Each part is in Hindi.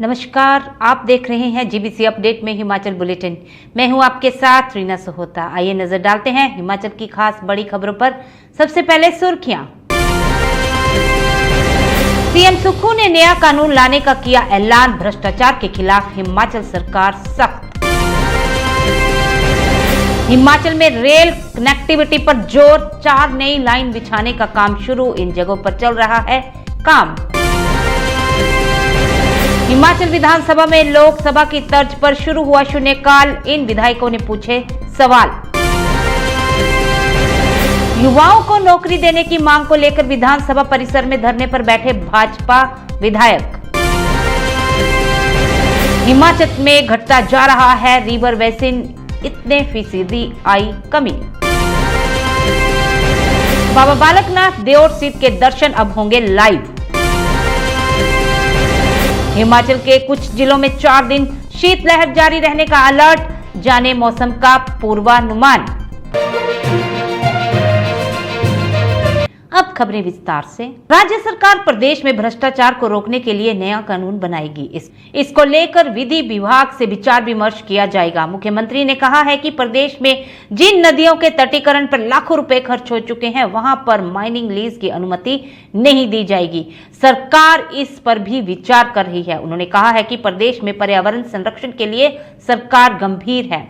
नमस्कार, आप देख रहे हैं जीबीसी अपडेट में हिमाचल बुलेटिन। मैं हूं आपके साथ रीना सहोता। आइए नजर डालते हैं हिमाचल की खास बड़ी खबरों पर। सबसे पहले सुर्खियां। सीएम सुक्खू ने नया कानून लाने का किया ऐलान, भ्रष्टाचार के खिलाफ हिमाचल सरकार सख्त। हिमाचल में रेल कनेक्टिविटी पर जोर, 4 नई लाइन बिछाने का काम शुरू, इन जगहों पर चल रहा है काम। हिमाचल विधानसभा में लोकसभा की तर्ज पर शुरू हुआ शून्यकाल, इन विधायकों ने पूछे सवाल। युवाओं को नौकरी देने की मांग को लेकर विधानसभा परिसर में धरने पर बैठे भाजपा विधायक। हिमाचल में घटता जा रहा है रिवर बेसिन, इतने फीसदी आई कमी। बाबा बालकनाथ देओर सीट के दर्शन अब होंगे लाइव। हिमाचल के कुछ जिलों में 4 दिन शीतलहर जारी रहने का अलर्ट, जाने मौसम का पूर्वानुमान। अब खबरें विस्तार से। राज्य सरकार प्रदेश में भ्रष्टाचार को रोकने के लिए नया कानून बनाएगी। इसको लेकर विधि विभाग से विचार विमर्श किया जाएगा। मुख्यमंत्री ने कहा है कि प्रदेश में जिन नदियों के तटीकरण पर लाखों रुपए खर्च हो चुके हैं, वहां पर माइनिंग लीज की अनुमति नहीं दी जाएगी। सरकार इस पर भी विचार कर रही है। उन्होंने कहा है कि प्रदेश में पर्यावरण संरक्षण के लिए सरकार गंभीर है।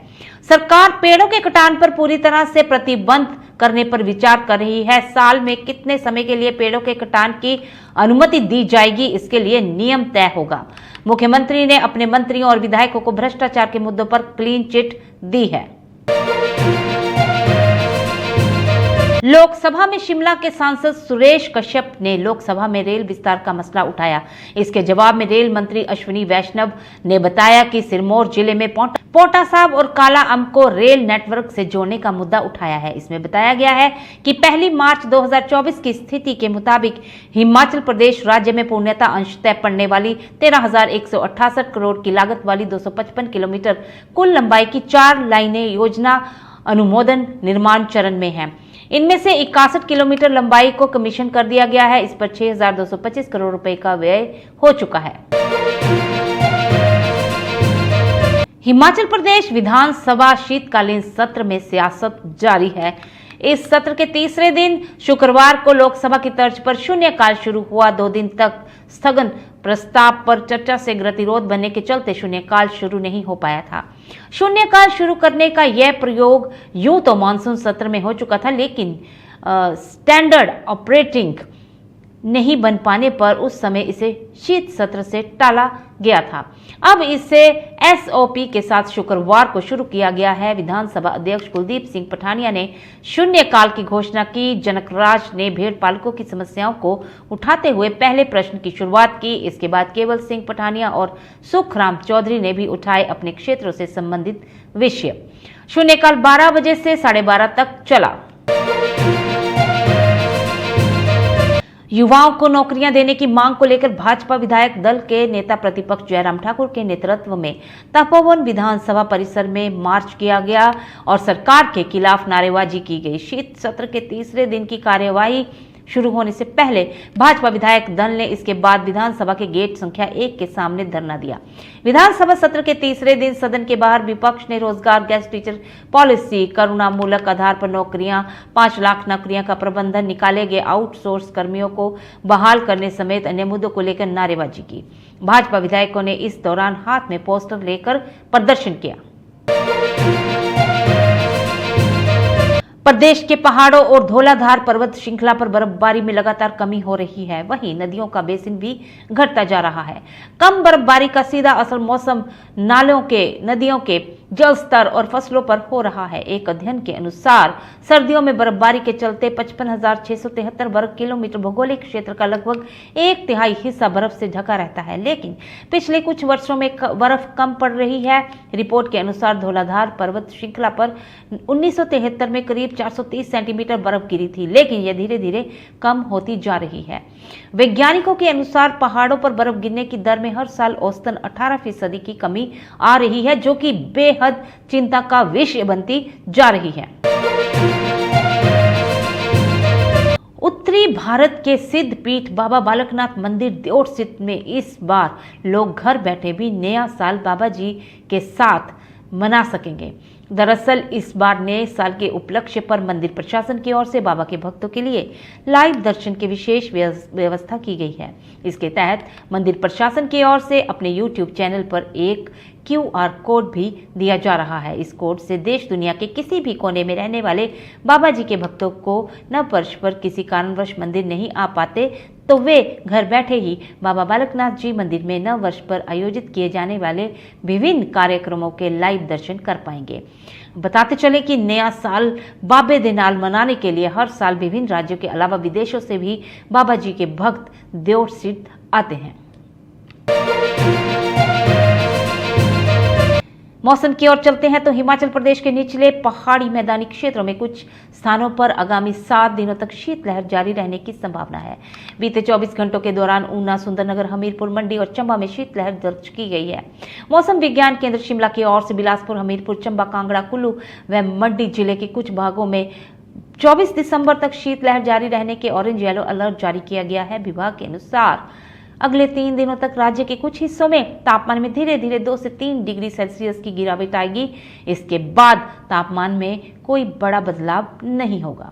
सरकार पेड़ों के कटान पर पूरी तरह से प्रतिबंध करने पर विचार कर रही है। साल में कितने समय के लिए पेड़ों के कटान की अनुमति दी जाएगी, इसके लिए नियम तय होगा। मुख्यमंत्री ने अपने मंत्रियों और विधायकों को भ्रष्टाचार के मुद्दों पर क्लीन चिट दी है। लोकसभा में शिमला के सांसद सुरेश कश्यप ने लोकसभा में रेल विस्तार का मसला उठाया। इसके जवाब में रेल मंत्री अश्विनी वैष्णव ने बताया कि सिरमौर जिले में पोटा साहिब और काला अम्ब को रेल नेटवर्क से जोड़ने का मुद्दा उठाया है। इसमें बताया गया है कि 1 मार्च 2024 की स्थिति के मुताबिक हिमाचल प्रदेश राज्य में पूर्णतः अंशतः पड़ने वाली 13,168 करोड़ की लागत वाली 255 किलोमीटर कुल लंबाई की 4 लाइनें योजना अनुमोदन निर्माण चरण में है। इनमें से 61 किलोमीटर लंबाई को कमीशन कर दिया गया है। इस पर 6,225 करोड़ रुपए का व्यय हो चुका है। हिमाचल प्रदेश विधानसभा शीतकालीन सत्र में सियासत जारी है। इस सत्र के तीसरे दिन शुक्रवार को लोकसभा की तर्ज पर शून्यकाल शुरू हुआ। 2 दिन तक स्थगन प्रस्ताव पर चर्चा से गतिरोध बनने के चलते शून्यकाल शुरू नहीं हो पाया था। शून्यकाल शुरू करने का यह प्रयोग यूं तो मानसून सत्र में हो चुका था, लेकिन स्टैंडर्ड ऑपरेटिंग नहीं बन पाने पर उस समय इसे शीत सत्र से टाला गया था। अब इसे एसओपी के साथ शुक्रवार को शुरू किया गया है। विधानसभा अध्यक्ष कुलदीप सिंह पठानिया ने शून्यकाल की घोषणा की। जनकराज ने भेड़ पालकों की समस्याओं को उठाते हुए पहले प्रश्न की शुरुआत की। इसके बाद केवल सिंह पठानिया और सुखराम चौधरी ने भी उठाए अपने क्षेत्रों से संबंधित विषय। शून्यकाल 12 बजे से 12:30 तक चला। युवाओं को नौकरियां देने की मांग को लेकर भाजपा विधायक दल के नेता प्रतिपक्ष जयराम ठाकुर के नेतृत्व में तपोवन विधानसभा परिसर में मार्च किया गया और सरकार के खिलाफ नारेबाजी की गई। शीत सत्र के तीसरे दिन की कार्यवाही शुरू होने से पहले भाजपा विधायक दल ने इसके बाद विधानसभा के गेट संख्या 1 के सामने धरना दिया। विधानसभा सत्र के तीसरे दिन सदन के बाहर विपक्ष ने रोजगार गेस्ट टीचर पॉलिसी, करुणामूलक आधार पर नौकरियां, 5 लाख नौकरियां का प्रबंधन, निकाले गए आउटसोर्स कर्मियों को बहाल करने समेत अन्य मुद्दों को लेकर नारेबाजी की। भाजपा विधायकों ने इस दौरान हाथ में पोस्टर लेकर प्रदर्शन किया। प्रदेश के पहाड़ों और धौलाधार पर्वत श्रृंखला पर बर्फबारी में लगातार कमी हो रही है। वहीं नदियों का बेसिन भी घटता जा रहा है। कम बर्फबारी का सीधा असर मौसम, नालों के, नदियों के जलस्तर और फसलों पर हो रहा है। एक अध्ययन के अनुसार सर्दियों में बर्फबारी के चलते 55,673 वर्ग किलोमीटर भौगोलिक क्षेत्र का लगभग 1/3 हिस्सा बर्फ से ढका रहता है, लेकिन पिछले कुछ वर्षों में बर्फ कम पड़ रही है। रिपोर्ट के अनुसार धौलाधार पर्वत श्रृंखला पर 1973 में करीब 430 सेंटीमीटर बर्फ गिरी थी, लेकिन यह धीरे धीरे कम होती जा रही है। वैज्ञानिकों के अनुसार पहाड़ों पर बर्फ गिरने की दर में हर साल औसतन 18% की कमी आ रही है, जो कि बेहद चिंता का विषय बनती जा रही है। उत्तरी उत्तरी भारत के सिद्ध पीठ बाबा बालकनाथ मंदिर देओट में इस बार लोग घर बैठे भी नया साल बाबा जी के साथ मना सकेंगे। दरअसल इस बार नए साल के उपलक्ष्य पर मंदिर प्रशासन की ओर से बाबा के भक्तों के लिए लाइव दर्शन की विशेष व्यवस्था की गई है। इसके तहत मंदिर प्रशासन की ओर से अपने YouTube चैनल पर एक QR कोड भी दिया जा रहा है। इस कोड से देश दुनिया के किसी भी कोने में रहने वाले बाबा जी के भक्तों को नव वर्ष पर किसी कारणवश मंदिर नहीं आ पाते तो वे घर बैठे ही बाबा बालकनाथ जी मंदिर में नव वर्ष पर आयोजित किए जाने वाले विभिन्न कार्यक्रमों के लाइव दर्शन कर पाएंगे। बताते चले कि नया साल बाबे दे नाल मनाने के लिए हर साल विभिन्न राज्यों के अलावा विदेशों से भी बाबा जी के भक्त देओट स्थित आते हैं। मौसम की ओर चलते हैं तो हिमाचल प्रदेश के निचले पहाड़ी मैदानी क्षेत्रों में कुछ स्थानों पर आगामी 7 दिनों तक शीतलहर जारी रहने की संभावना है। बीते 24 घंटों के दौरान ऊना, सुंदरनगर, हमीरपुर, मंडी और चंबा में शीतलहर दर्ज की गई है। मौसम विज्ञान केंद्र शिमला की ओर से बिलासपुर, हमीरपुर, चंबा, कांगड़ा, कुल्लू व मंडी जिले के कुछ भागों में 24 दिसंबर तक शीतलहर जारी रहने के ऑरेंज येलो अलर्ट जारी किया गया है। विभाग के अनुसार अगले 3 दिनों तक राज्य के कुछ हिस्सों में तापमान में धीरे धीरे 2 से 3 डिग्री सेल्सियस की गिरावट आएगी। इसके बाद तापमान में कोई बड़ा बदलाव नहीं होगा।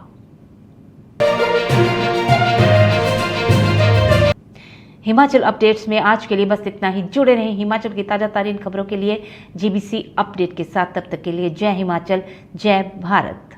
हिमाचल अपडेट्स में आज के लिए बस इतना ही। जुड़े रहें हिमाचल की ताजा तरीन खबरों के लिए GBC अपडेट के साथ। तब तक के लिए जय हिमाचल, जय भारत।